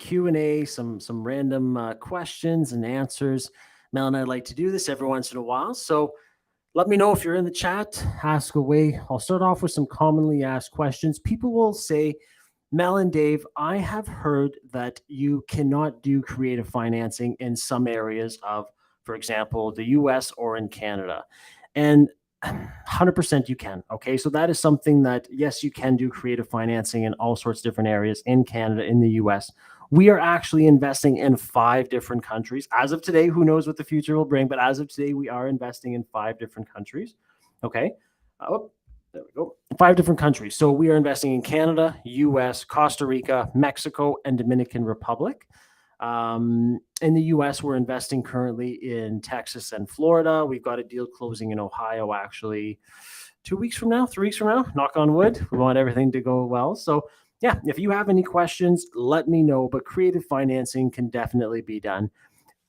Q&A, some random questions and answers. Mel and I like to do this every once in a while. So let me know if you're in the chat, ask away. I'll start off with some commonly asked questions. People will say, Mel and Dave, I have heard that you cannot do creative financing in some areas of, for example, the US or in Canada. And 100% you can. Okay. So that is something that, yes, you can do creative financing in all sorts of different areas in Canada, in the US. We are actually investing in 5 different countries. As of today, who knows what the future will bring, but as of today, we are investing in 5 different countries. Okay. There we go. 5 different countries. So we are investing in Canada, US, Costa Rica, Mexico, and Dominican Republic. In the US, we're investing currently in Texas and Florida. We've got a deal closing in Ohio, actually 2 weeks from now, 3 weeks from now, knock on wood. We want everything to go well. So yeah, if you have any questions, let me know, but creative financing can definitely be done.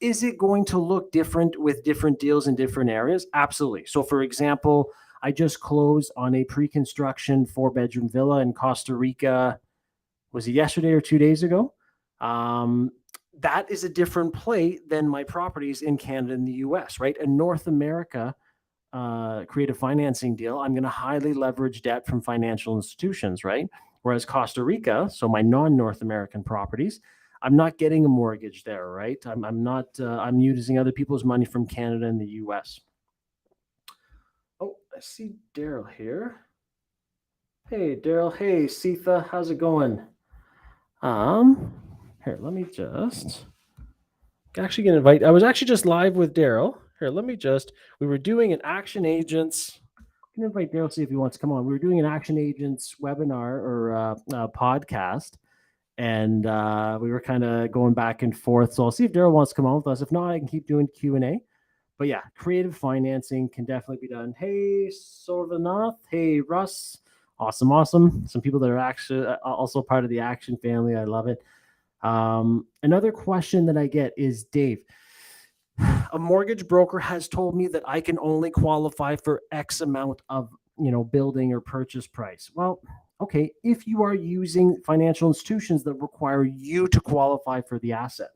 Is it going to look different with different deals in different areas? Absolutely. So for example, I just closed on a pre-construction 4-bedroom villa in Costa Rica. Was it yesterday or 2 days ago? That is a different play than my properties in Canada and the US, right? A North America creative financing deal, I'm going to highly leverage debt from financial institutions, right? Whereas Costa Rica, so my non-North American properties, I'm not getting a mortgage there, right? I'm using other people's money from Canada and the US. Oh, I see Daryl here. Hey, Daryl. Hey, Sitha. How's it going? Here, let me just actually gonna invite. I was actually just live with Daryl. Here, we were doing an Action Agents. I can invite Daryl, see if he wants to come on. We were doing an Action Agents webinar or podcast, and we were kind of going back and forth. So I'll see if Daryl wants to come on with us. If not, I can keep doing Q&A. But yeah, creative financing can definitely be done. Hey, Sorvanath. Hey, Russ. Awesome. Some people that are actually also part of the Action family. I love it. Another question that I get is, Dave, a mortgage broker has told me that I can only qualify for X amount of, building or purchase price. Well, okay, if you are using financial institutions that require you to qualify for the asset,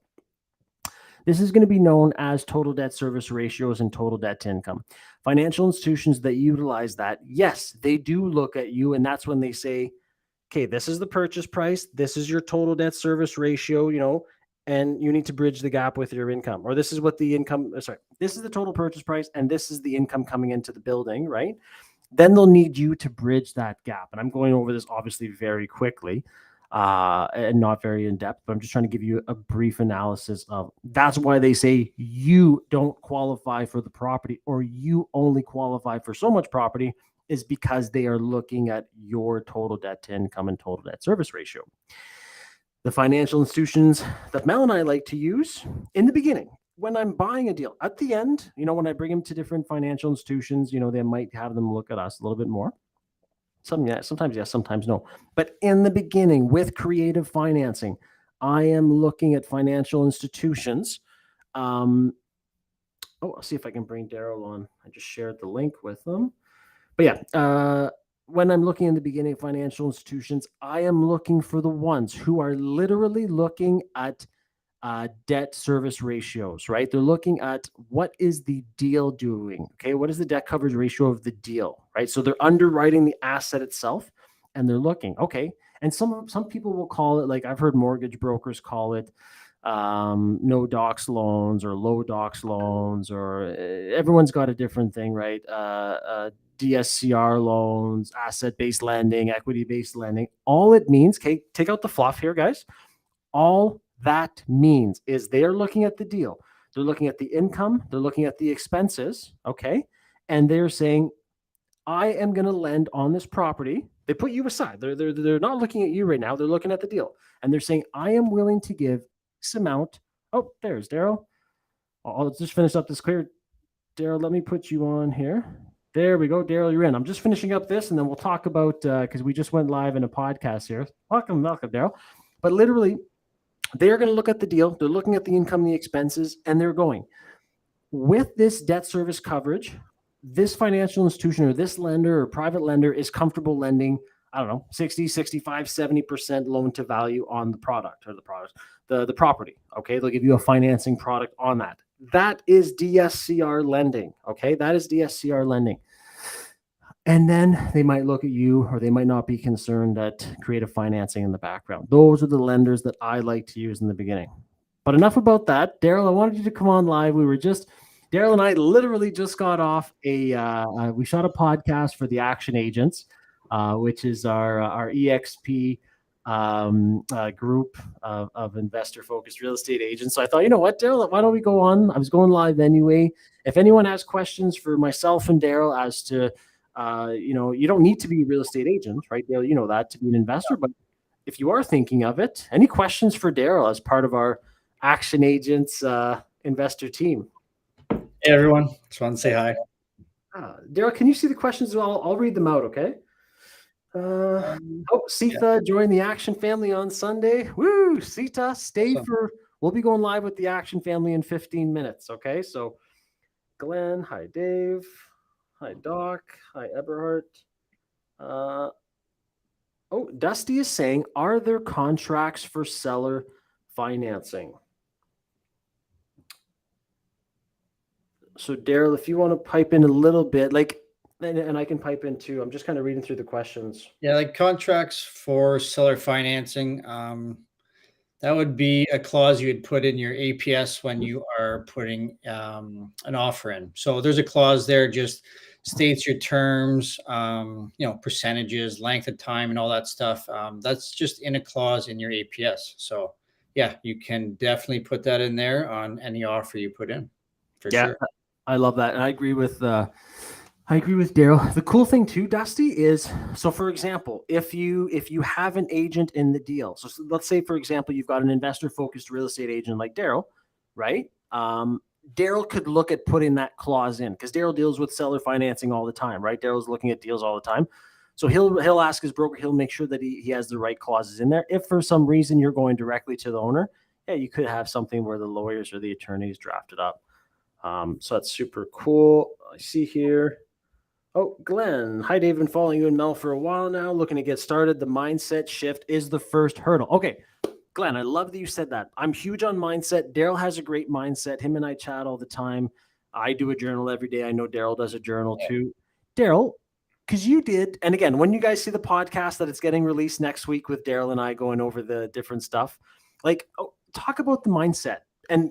this is going to be known as total debt service ratios and total debt to income. Financial institutions that utilize that, yes, they do look at you, and that's when they say, okay, this is the purchase price, this is your total debt service ratio, and you need to bridge the gap with your income. Or this is what the income, this is the total purchase price, and this is the income coming into the building, right? Then they'll need you to bridge that gap. And I'm going over this obviously very quickly and not very in depth, but I'm just trying to give you a brief analysis of that's why they say you don't qualify for the property, or you only qualify for so much property, is because they are looking at your total debt to income and total debt service ratio. The financial institutions that Mel and I like to use in the beginning, when I'm buying a deal, at the end, when I bring them to different financial institutions, they might have them look at us a little bit more. Sometimes yes, sometimes no. But in the beginning, with creative financing, I am looking at financial institutions. I'll see if I can bring Daryl on. I just shared the link with them. But yeah, when I'm looking in the beginning of financial institutions, I am looking for the ones who are literally looking at debt service ratios, right? They're looking at what is the deal doing, okay? What is the debt coverage ratio of the deal, right? So they're underwriting the asset itself, and they're looking, okay. And some people will call it, like I've heard mortgage brokers call it no docs loans or low docs loans, or everyone's got a different thing, right? DSCR loans, asset-based lending, equity-based lending. All it means, okay, take out the fluff here, guys. All that means is they're looking at the deal. They're looking at the income. They're looking at the expenses, okay? And they're saying, I am going to lend on this property. They put you aside. They're not looking at you right now. They're looking at the deal. And they're saying, I am willing to give X amount. Oh, there's Daryl. I'll just finish up this clear. Daryl, let me put you on here. There we go. Daryl, you're in. I'm just finishing up this, and then we'll talk about, because we just went live in a podcast here. Welcome, Daryl. But literally, they're going to look at the deal. They're looking at the income, the expenses, and they're going, with this debt service coverage, this financial institution or this lender or private lender is comfortable lending I don't know, 60, 65, 70% loan to value on the product or the property. Okay. They'll give you a financing product on that. That is DSCR lending. Okay. That is DSCR lending. And then they might look at you, or they might not be concerned at creative financing in the background. Those are the lenders that I like to use in the beginning. But enough about that. Daryl, I wanted you to come on live. Daryl and I literally just got off we shot a podcast for the Action Agents, which is our EXP group of investor-focused real estate agents. So I thought, you know what, Daryl, why don't we go on? I was going live anyway. If anyone has questions for myself and Daryl as to you don't need to be a real estate agent, right, Daryl? You know that to be an investor, but if you are thinking of it, any questions for Daryl as part of our Action Agents investor team? Hey everyone, just want to say hi. Daryl, can you see the questions? I'll read them out, okay? Sita joined the Action family on Sunday. Woo, Sita, we'll be going live with the Action family in 15 minutes, okay? So Glenn, hi Dave. Hi, Doc. Hi, Eberhard. Dusty is saying, are there contracts for seller financing? So, Daryl, if you want to pipe in a little bit, and I can pipe in too. I'm just kind of reading through the questions. Yeah, like contracts for seller financing. That would be a clause you would put in your APS when you are putting an offer in. So there's a clause there, just states your terms, percentages, length of time, and all that stuff. That's just in a clause in your APS. So yeah, you can definitely put that in there on any offer you put in, for sure. I love that, and I agree with Daryl. The cool thing too, Dusty, is so for example, if you have an agent in the deal, so let's say for example you've got an investor-focused real estate agent like Daryl, right? Daryl could look at putting that clause in because Daryl deals with seller financing all the time, right? Daryl's looking at deals all the time. So he'll ask his broker, he'll make sure that he has the right clauses in there. If for some reason you're going directly to the owner, yeah, you could have something where the lawyers or the attorneys draft it up. So that's super cool. I see here. Oh, Glenn. Hi, Dave. Been following you and Mel for a while now. Looking to get started. The mindset shift is the first hurdle. Okay. Glenn, I love that you said that. I'm huge on mindset. Daryl has a great mindset. Him and I chat all the time. I do a journal every day. I know Daryl does a journal too. Daryl, because you did, and again, when you guys see the podcast that it's getting released next week with Daryl and I going over the different stuff, talk about the mindset. And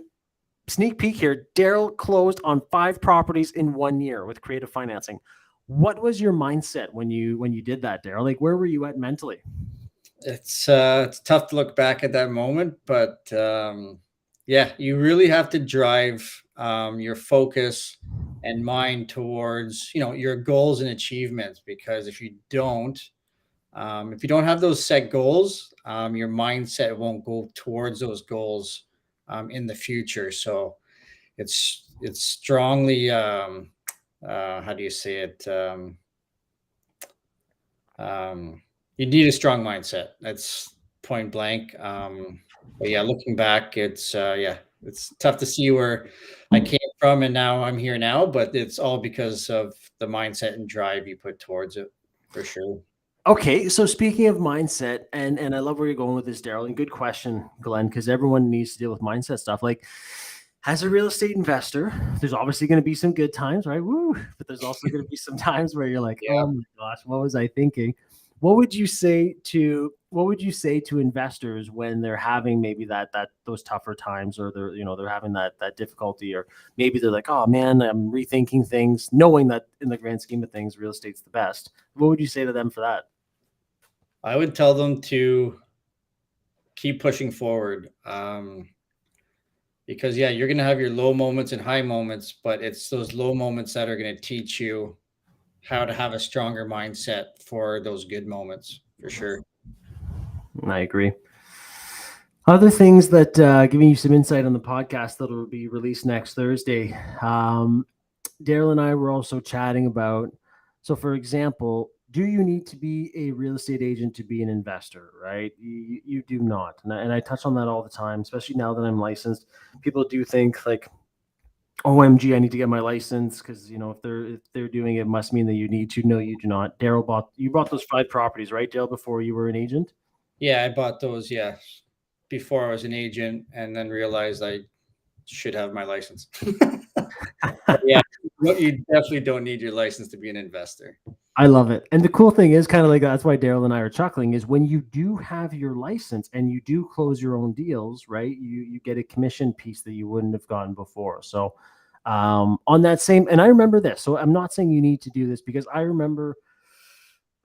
sneak peek here, Daryl closed on 5 properties in 1 year with creative financing. What was your mindset when you did that, Daryl? Where were you at mentally? It's tough to look back at that moment, but you really have to drive your focus and mind towards your goals and achievements, because if you don't have those set goals, your mindset won't go towards those goals in the future. So it's strongly how do you say it? You need a strong mindset. That's point blank. But yeah, looking back, it's tough to see where I came from and now I'm here now, but it's all because of the mindset and drive you put towards it, for sure. Okay, so speaking of mindset, and I love where you're going with this, Daryl, and good question, Glenn, because everyone needs to deal with mindset stuff. As a real estate investor, there's obviously going to be some good times, right? Woo! But there's also going to be some times where you're like, oh my gosh, what was I thinking? What would you say to investors when they're having maybe those tougher times, or they're having that difficulty, or maybe they're like, oh man, I'm rethinking things, knowing that in the grand scheme of things, real estate's the best. What would you say to them for that? I would tell them to keep pushing forward. Because you're going to have your low moments and high moments, but it's those low moments that are going to teach you how to have a stronger mindset for those good moments, for sure. I agree. Other things that giving you some insight on the podcast that will be released next Thursday. Daryl and I were also chatting about, so for example, do you need to be a real estate agent to be an investor, right? You do not. And I touch on that all the time, especially now that I'm licensed. People do think OMG, I need to get my license because if they're doing it, must mean that you need to. No, you do not. You bought those 5 properties, right, Daryl, before you were an agent? Yeah, I bought those, yeah, before I was an agent and then realized I should have my license. But yeah, you definitely don't need your license to be an investor. I love it. And the cool thing is kind of like that's why Daryl and I are chuckling is when you do have your license and you do close your own deals, right? You get a commission piece that you wouldn't have gotten before. So on that same, and I remember this. So I'm not saying you need to do this because I remember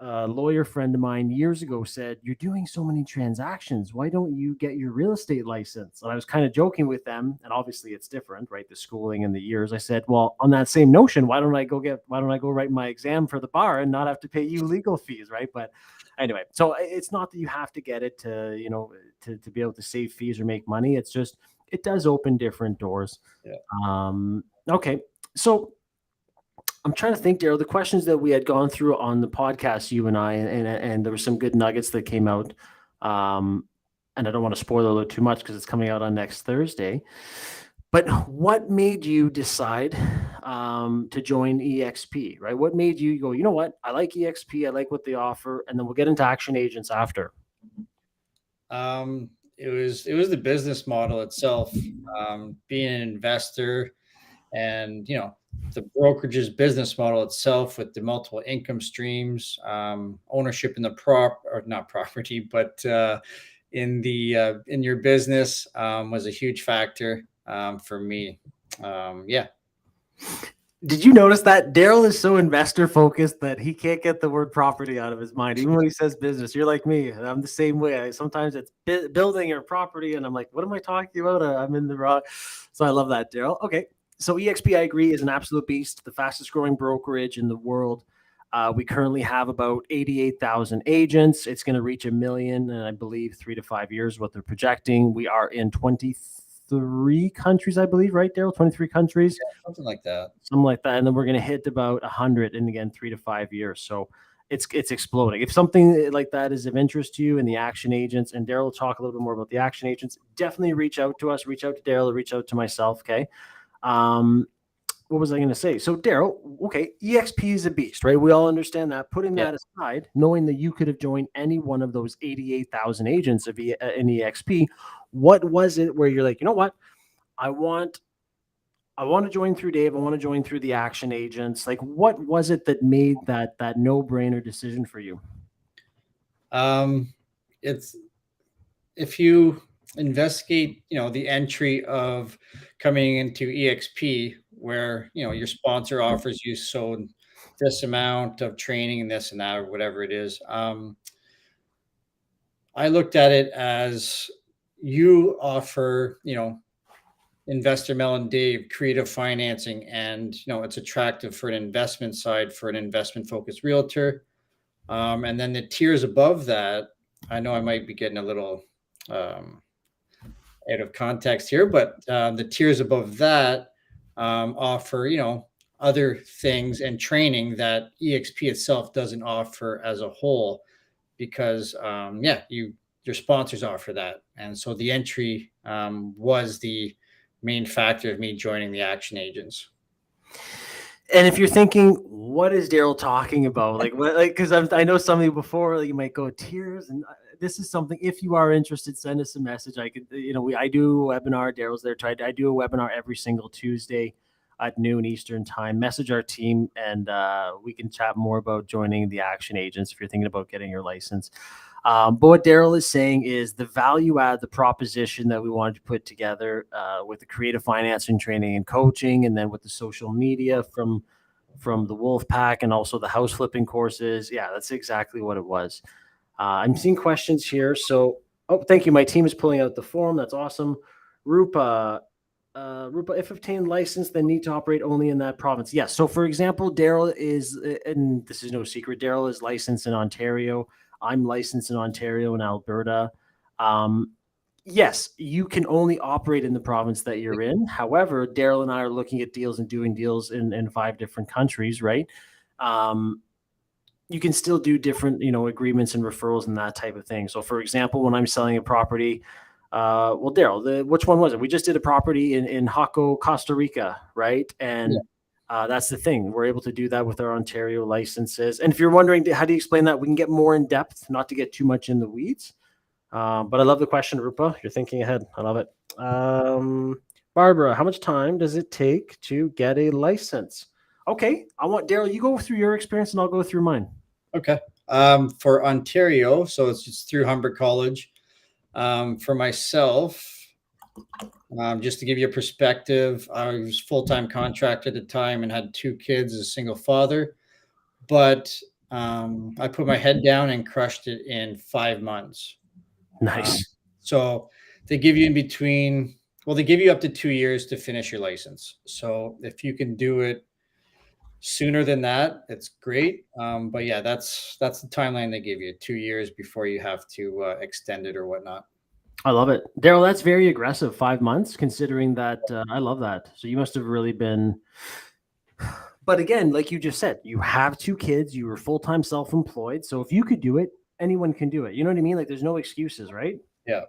a lawyer friend of mine years ago said, "You're doing so many transactions. Why don't you get your real estate license?" And I was kind of joking with them, and obviously it's different, right? The schooling and the years. I said, "Well, on that same notion, why don't I go write my exam for the bar and not have to pay you legal fees, right?" But anyway, so it's not that you have to get it to be able to save fees or make money. It's just it does open different doors. Yeah. Okay, so I'm trying to think, Daryl, the questions that we had gone through on the podcast, you and I, and there were some good nuggets that came out. Um, and I don't want to spoil alert too much because it's coming out on next Thursday. But what made you decide to join EXP, right? What made you go, you know what? I like EXP. I like what they offer. And then we'll get into Action Agents after. It was the business model itself, being an investor and the brokerage's business model itself with the multiple income streams, ownership in the or not property, but in your business was a huge factor for me. Yeah. Did you notice that Daryl is so investor focused that he can't get the word property out of his mind, even when he says business? You're like me. I'm the same way. Sometimes it's building or property, and I'm like, what am I talking about? I'm in the wrong. So I love that, Daryl. Okay. So EXP, I agree, is an absolute beast, the fastest growing brokerage in the world. We currently have about 88,000 agents. It's going to reach 1 million, and I believe 3 to 5 years, what they're projecting. We are in 23 countries, I believe, right, Daryl? 23 countries. Yeah, something like that. Something like that. And then we're going to hit about 100 in, again, 3 to 5 years. So it's exploding. If something like that is of interest to you and the Action Agents, and Daryl will talk a little bit more about the Action Agents, definitely reach out to us, reach out to Daryl, or reach out to myself, okay? What was I going to say? So Daryl, okay, EXP is a beast, right? We all understand that. Putting that aside, knowing that you could have joined any one of those 88,000 agents of in EXP, what was it where you're like, you know what? I want to join through Dave. I want to join through the Action Agents. Like, what was it that made that no-brainer decision for you? It's if you investigate, the entry of coming into EXP, where your sponsor offers you this amount of training and this and that or whatever it is. I looked at it as you offer, Investor Mel and Dave creative financing, and it's attractive for an investment side for an investment focused realtor. And then the tiers above that, I know I might be getting a little out of context here, but the tiers above that offer, other things and training that EXP itself doesn't offer as a whole, because your sponsors offer that, and so the entry was the main factor of me joining the Action Agents. And if you're thinking, what is Daryl talking about? Like, what? Like, because I know some of you before, like, you might go tears, and this is something. If you are interested, send us a message. I could, I do a webinar. Daryl's there. I do a webinar every single Tuesday at noon Eastern time. Message our team, and we can chat more about joining the Action Agents if you're thinking about getting your license. But what Daryl is saying is the value add, the proposition that we wanted to put together with the creative financing training and coaching, and then with the social media from the Wolf Pack and also the house flipping courses. Yeah, that's exactly what it was. I'm seeing questions here. So, thank you. My team is pulling out the form. That's awesome. Rupa, if obtained license, then need to operate only in that province. Yes. So, for example, Daryl is, and this is no secret, Daryl is licensed in Ontario. I'm licensed in Ontario and Alberta. Yes, you can only operate in the province that you're in. However, Daryl and I are looking at deals and doing deals in 5 different countries, right? You can still do different, agreements and referrals and that type of thing. So, for example, when I'm selling a property Well, Daryl, which one was it? We just did a property in Jaco, Costa Rica, right? And that's the thing. We're able to do that with our Ontario licenses. And if you're wondering, how do you explain that? We can get more in depth, not to get too much in the weeds. But I love the question, Rupa. You're thinking ahead. I love it. Barbara, how much time does it take to get a license? Okay, I want Daryl. You go through your experience, and I'll go through mine. Okay. For Ontario, so it's through Humber College. For myself, just to give you a perspective, I was full-time contract at the time and had 2 kids as a single father. But I put my head down and crushed it in 5 months. Nice. So they give you they give you up to 2 years to finish your license. So if you can do it sooner than that, it's great. But yeah, that's the timeline they give you, 2 years before you have to extend it or whatnot. I love it. Daryl, that's very aggressive. 5 months, considering that. I love that. So you must have really been. But again, like you just said, you have 2 kids, you were full-time self-employed. So if you could do it, anyone can do it. You know what I mean? Like there's no excuses, right? Yeah,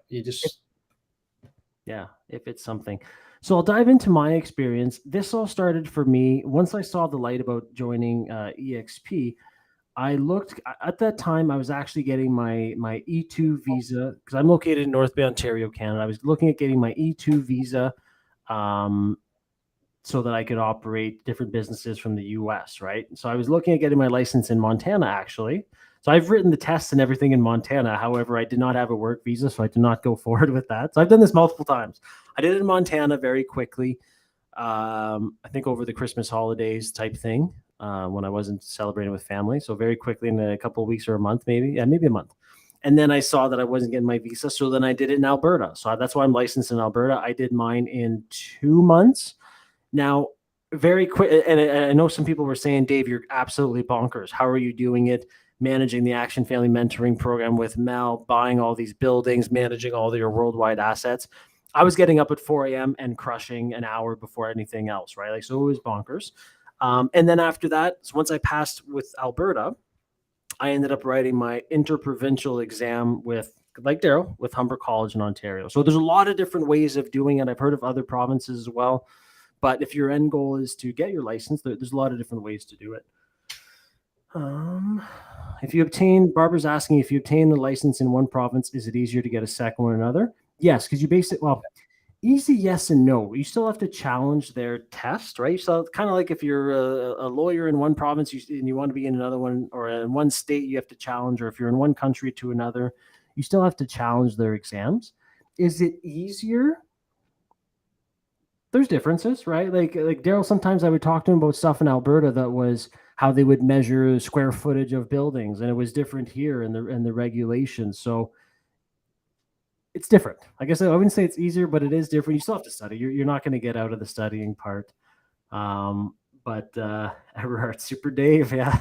If it's something. So I'll dive into my experience. This all started for me once I saw the light about joining EXP. I looked at that time. I was actually getting my E2 visa because I'm located in North Bay, Ontario, Canada. I was looking at getting my E2 visa, so that I could operate different businesses from the US, right? So I was looking at getting my license in Montana, actually. So I've written the tests and everything in Montana. However, I did not have a work visa, so I did not go forward with that. So I've done this multiple times. I did it in Montana very quickly. I think over the Christmas holidays type thing, when I wasn't celebrating with family. So very quickly, in a couple of weeks or a month, maybe a month. And then I saw that I wasn't getting my visa, so then I did it in Alberta. So that's why I'm licensed in Alberta. I did mine in 2 months. Now, very quick, and I know some people were saying, Dave, you're absolutely bonkers. How are you doing it? Managing the Action Family Mentoring Program with Mel, buying all these buildings, managing all your worldwide assets. I was getting up at 4 a.m. and crushing an hour before anything else, right? Like, so it was bonkers. And then after that, so once I passed with Alberta, I ended up writing my interprovincial exam with, like Daryl, with Humber College in Ontario. So there's a lot of different ways of doing it. I've heard of other provinces as well. But if your end goal is to get your license, there's a lot of different ways to do it. Barbara's asking, if you obtain the license in one province, is it easier to get a second one in another? Yes, because easy yes and no. You still have to challenge their test, right? So kind of like if you're a lawyer in one province and you want to be in another one, or in one state, you have to challenge, or if you're in one country to another, you still have to challenge their exams. Is it easier? There's differences, right? Like Daryl, sometimes I would talk to him about stuff in Alberta that was how they would measure square footage of buildings, and it was different here in the regulations. So it's different. I guess I wouldn't say it's easier, but it is different. You still have to study. You're not going to get out of the studying part. But Everhart, Super Dave, yeah,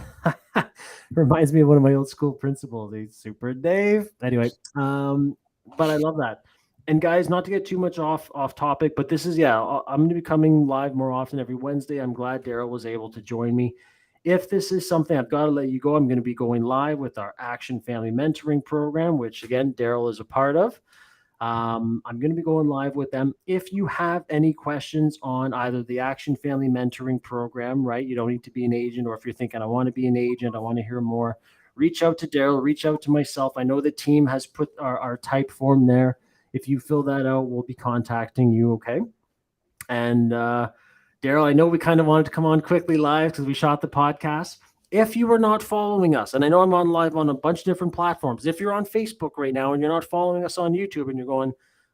reminds me of one of my old school principals. He's Super Dave. Anyway, but I love that. And guys, not to get too much off topic, but this is, I'm going to be coming live more often every Wednesday. I'm glad Daryl was able to join me. If this is something, I've got to let you go. I'm going to be going live with our Action Family Mentoring Program, which again, Daryl is a part of. I'm going to be going live with them. If you have any questions on either the Action Family Mentoring Program, right? You don't need to be an agent, or if you're thinking, I want to be an agent, I want to hear more, reach out to Daryl, reach out to myself. I know the team has put our type form there. If you fill that out, we'll be contacting you, okay? And Daryl, I know we kind of wanted to come on quickly live because we shot the podcast. If you are not following us, and I know I'm on live on a bunch of different platforms. If you're on Facebook right now and you're not following us on YouTube and you're going,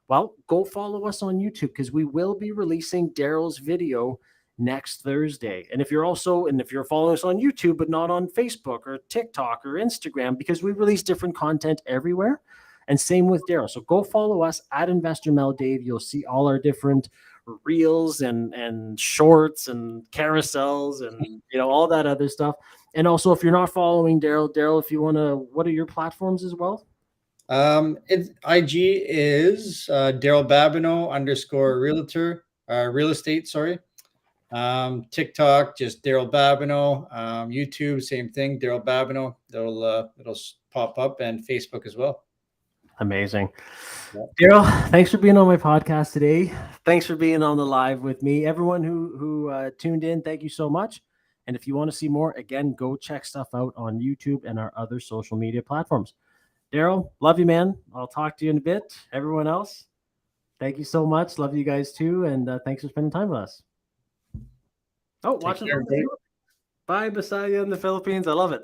well, go follow us on YouTube, because we will be releasing Daryl's video next Thursday. And if you're following us on YouTube, but not on Facebook or TikTok or Instagram, because we release different content everywhere. And same with Daryl. So go follow us at Investor Mel Dave. You'll see all our different reels and shorts and carousels and all that other stuff. And also, if you're not following Daryl, if you want to, what are your platforms as well? IG is Daryl Babineau _ real estate. Sorry. TikTok, just Daryl Babineau. YouTube, same thing, Daryl Babineau. It'll pop up, and Facebook as well. Amazing. Yeah. Daryl, thanks for being on my podcast today. Thanks for being on the live with me. Everyone who tuned in, thank you so much. And if you want to see more, again, go check stuff out on YouTube and our other social media platforms. Daryl, love you, man. I'll talk to you in a bit. Everyone else, thank you so much. Love you guys too. And thanks for spending time with us. Oh, watching care, from the Philippines. Bye, Bisaya in the Philippines. I love it.